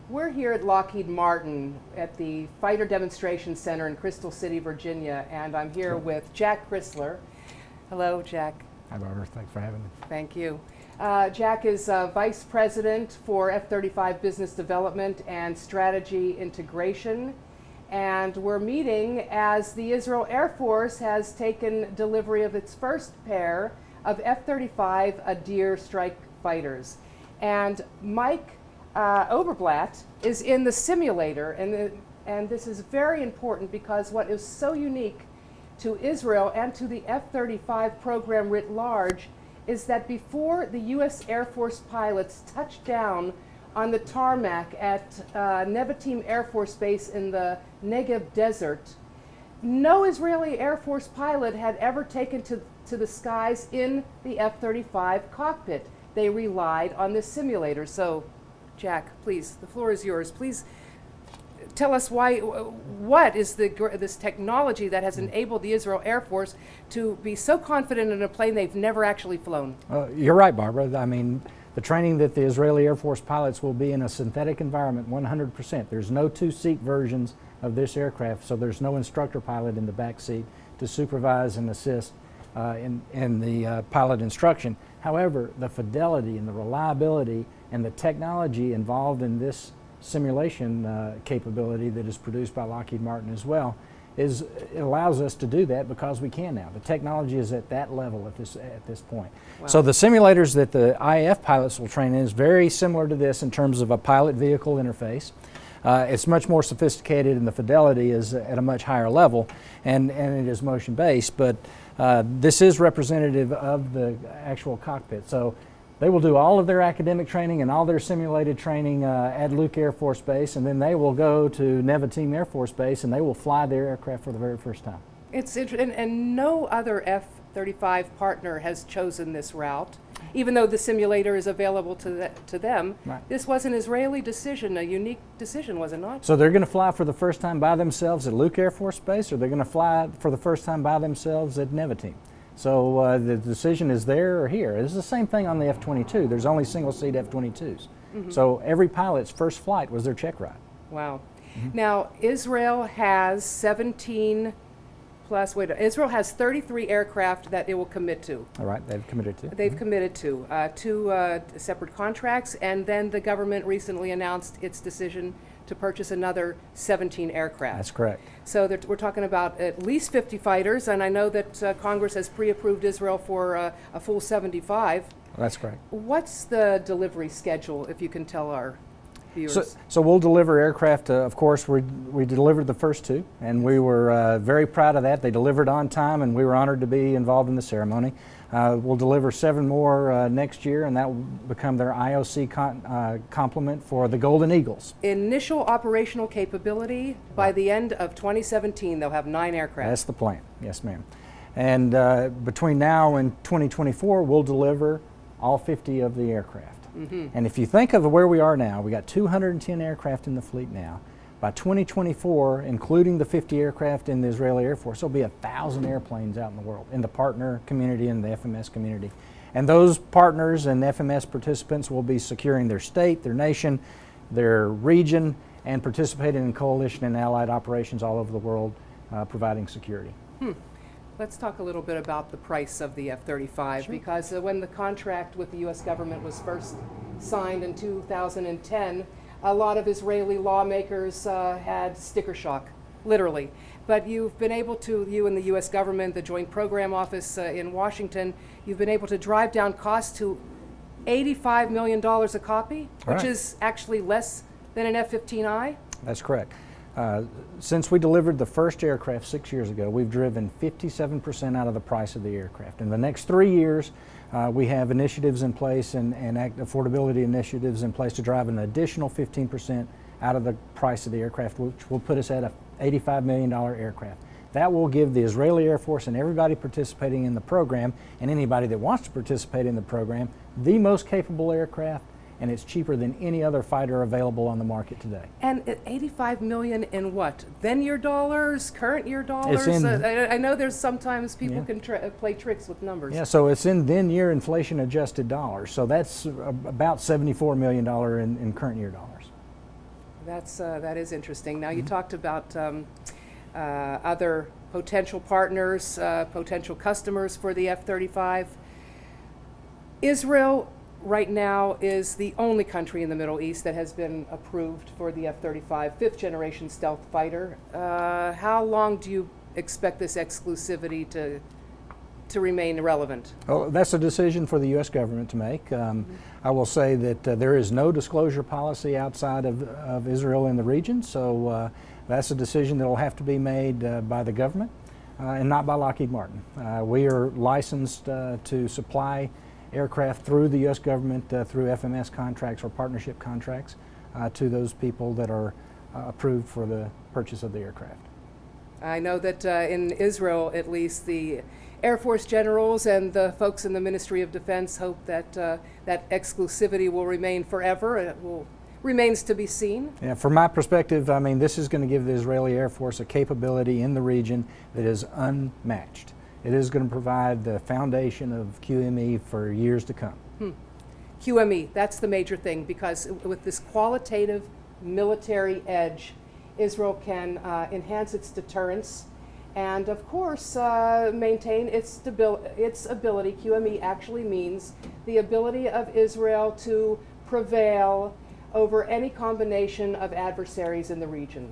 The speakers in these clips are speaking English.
We're here at Lockheed Martin at the Fighter Demonstration Center in Crystal City, Virginia, and I'm here with Jack Crisler. Hello, Jack. Hi, Barbara. Thanks for having me. Thank you. Jack is Vice President for F-35 Business Development and Strategy Integration, and we're meeting as the Israel Air Force has taken delivery of its first pair of F-35 Adir strike fighters. And Mike Oberblatt is in the simulator, and this is very important because what is so unique to Israel and to the F-35 program writ large is that before the U.S. Air Force pilots touched down on the tarmac at Nevatim Air Force Base in the Negev Desert, no Israeli Air Force pilot had ever taken to the skies in the F-35 cockpit. They relied on this simulator. So, Jack, please, the floor is yours. Please tell us what is this technology that has enabled the Israel Air Force to be so confident in a plane they've never actually flown? You're right, Barbara. I mean, the training that the Israeli Air Force pilots will be in a synthetic environment 100%. There's no two-seat versions of this aircraft, so there's no instructor pilot in the back seat to supervise and assist in the pilot instruction. However, the fidelity and the reliability and the technology involved in this simulation capability that is produced by Lockheed Martin as well it allows us to do that because we can now. The technology is at that level at this point. Wow. So the simulators that the IAF pilots will train in is very similar to this in terms of a pilot vehicle interface. It's much more sophisticated and the fidelity is at a much higher level, and it is motion based, but this is representative of the actual cockpit. So they will do all of their academic training and all their simulated training at Luke Air Force Base, and then they will go to Nevatim Air Force Base and they will fly their aircraft for the very first time. It's interesting, and no other F-35 partner has chosen this route, even though the simulator is available to them. Right. This was an Israeli decision, a unique decision, was it not? So they're going to fly for the first time by themselves at Luke Air Force Base, or they're going to fly for the first time by themselves at Nevatim. So the decision is there or here. It's the same thing on the F-22. There's only single-seat F-22s. Mm-hmm. So every pilot's first flight was their check ride. Wow. Mm-hmm. Now, Israel has 33 aircraft that it will commit to. All right, they've committed to. They've committed to two separate contracts, and then the government recently announced its decision to purchase another 17 aircraft. That's correct. So we're talking about at least 50 fighters, and I know that Congress has pre-approved Israel for a full 75. That's correct. What's the delivery schedule, if you can tell our viewers? So we'll deliver aircraft. Of course, we delivered the first two, and we were very proud of that. They delivered on time, and we were honored to be involved in the ceremony. We'll deliver 7 more next year, and that will become their IOC complement for the Golden Eagles. Initial operational capability, by the end of 2017, they'll have 9 aircraft. That's the plan, yes ma'am. And between now and 2024, we'll deliver all 50 of the aircraft. Mm-hmm. And if you think of where we are now, we got 210 aircraft in the fleet now. By 2024, including the 50 aircraft in the Israeli Air Force, there'll be 1,000 airplanes out in the world, in the partner community and the FMS community. And those partners and FMS participants will be securing their state, their nation, their region, and participating in coalition and allied operations all over the world, providing security. Let's talk a little bit about the price of the F-35, sure. Because when the contract with the U.S. government was first signed in 2010, a lot of Israeli lawmakers had sticker shock, literally. But you've been able to, you and the U.S. government, the Joint Program Office in Washington, you've been able to drive down costs to $85 million a copy, which is actually less than an F-15I? That's correct. Since we delivered the first aircraft 6 years ago, we've driven 57% out of the price of the aircraft. In the next 3 years, we have initiatives in place and affordability initiatives in place to drive an additional 15% out of the price of the aircraft, which will put us at an $85 million aircraft. That will give the Israeli Air Force and everybody participating in the program, and anybody that wants to participate in the program, the most capable aircraft, and it's cheaper than any other fighter available on the market today. And $85 million in what? Then year dollars, current year dollars? I know there's sometimes people can play tricks with numbers. Yeah, so it's in then year inflation adjusted dollars. So that's about $74 million in current year dollars. That is interesting. Now, you talked about other potential partners, potential customers for the F-35. Israel right now is the only country in the Middle East that has been approved for the F-35 fifth generation stealth fighter. How long do you expect this exclusivity to remain relevant? Well, that's a decision for the U.S. government to make. I will say that there is no disclosure policy outside of Israel in the region, so that's a decision that will have to be made by the government and not by Lockheed Martin. We are licensed to supply aircraft through the U.S. government through FMS contracts or partnership contracts to those people that are approved for the purchase of the aircraft. I know that in Israel, at least, the Air Force generals and the folks in the Ministry of Defense hope that that exclusivity will remain forever. It remains to be seen. Yeah, from my perspective, I mean, this is going to give the Israeli Air Force a capability in the region that is unmatched. It is going to provide the foundation of QME for years to come. QME, that's the major thing, because with this qualitative military edge, Israel can enhance its deterrence and, of course, maintain its ability. QME actually means the ability of Israel to prevail over any combination of adversaries in the region.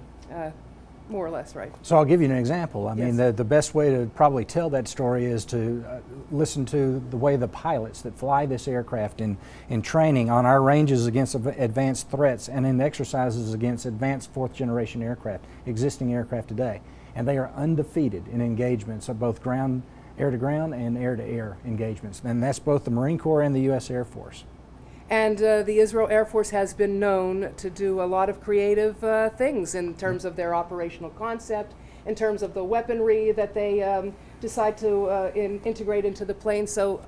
More or less, right? So I'll give you an example. I Yes. mean, the best way to probably tell that story is to listen to the way the pilots that fly this aircraft in training on our ranges against advanced threats and in exercises against advanced fourth generation aircraft, existing aircraft today. And they are undefeated in engagements of both ground, air-to-ground and air-to-air engagements. And that's both the Marine Corps and the U.S. Air Force. And the Israel Air Force has been known to do a lot of creative things in terms of their operational concept, in terms of the weaponry that they decide to integrate into the plane. So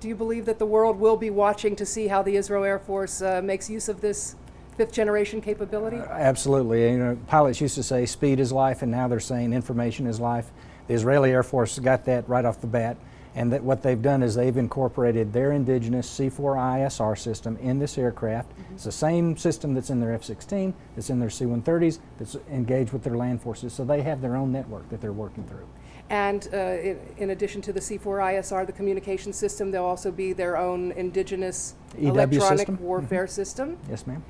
do you believe that the world will be watching to see how the Israel Air Force makes use of this fifth generation capability? Absolutely. You know, pilots used to say speed is life, and now they're saying information is life. The Israeli Air Force got that right off the bat. And that what they've done is they've incorporated their indigenous C4ISR system in this aircraft. It's the same system that's in their F-16, that's in their C-130s, that's engaged with their land forces. So they have their own network that they're working through. And in addition to the C4ISR, the communication system, there'll also be their own indigenous electronic system. warfare system. Yes, ma'am.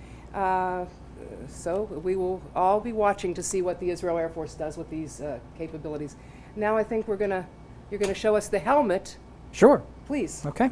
So we will all be watching to see what the Israel Air Force does with these capabilities. Now I think you're going to show us the helmet. Sure. Please. Okay.